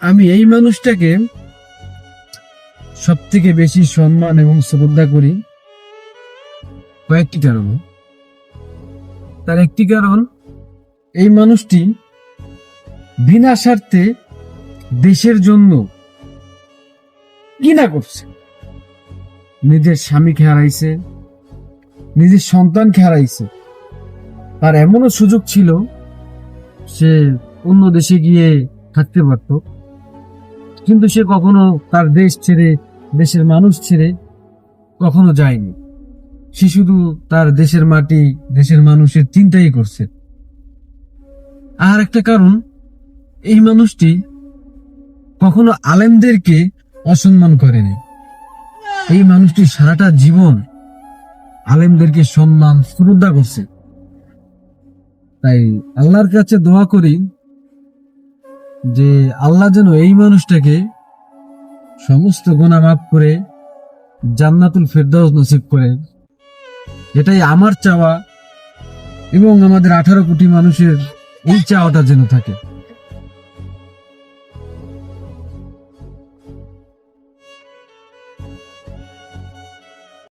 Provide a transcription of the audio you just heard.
আমি এই মানুষটাকে সব থেকে বেশি সম্মান এবং শ্রদ্ধা করি কয়েকটি কারণে। তার একটি কারণ, এই মানুষটি বিনা স্বার্থে দেশের জন্য কি না করছে। নিজের স্বামীকে হারাইছে, নিজের সন্তানকে হারাইছে। তার এমনও সুযোগ ছিল সে অন্য দেশে গিয়ে থাকতে পারত, কিন্তু সে কখনো তার দেশ ছেড়ে, দেশের মানুষ ছেড়ে কখনো যায়নি। সে শুধু তার দেশের মাটি, দেশের মানুষের চিন্তাই করছে। আর একটা কারণ, এই মানুষটি কখনো আলেমদেরকে অসম্মান করেনি। এই মানুষটি সারাটা জীবন আলেমদেরকে সম্মান শ্রদ্ধা করছে। তাই আল্লাহর কাছে দোয়া করি যে আল্লাহ যেন এই মানুষটাকে সমস্ত গুনাহ মাফ করে জান্নাতুল ফেরদাউস নসিব করে। এটাই আমার চাওয়া এবং আমাদের 18 কোটি মানুষের এই চাওয়াটা যেন থাকে।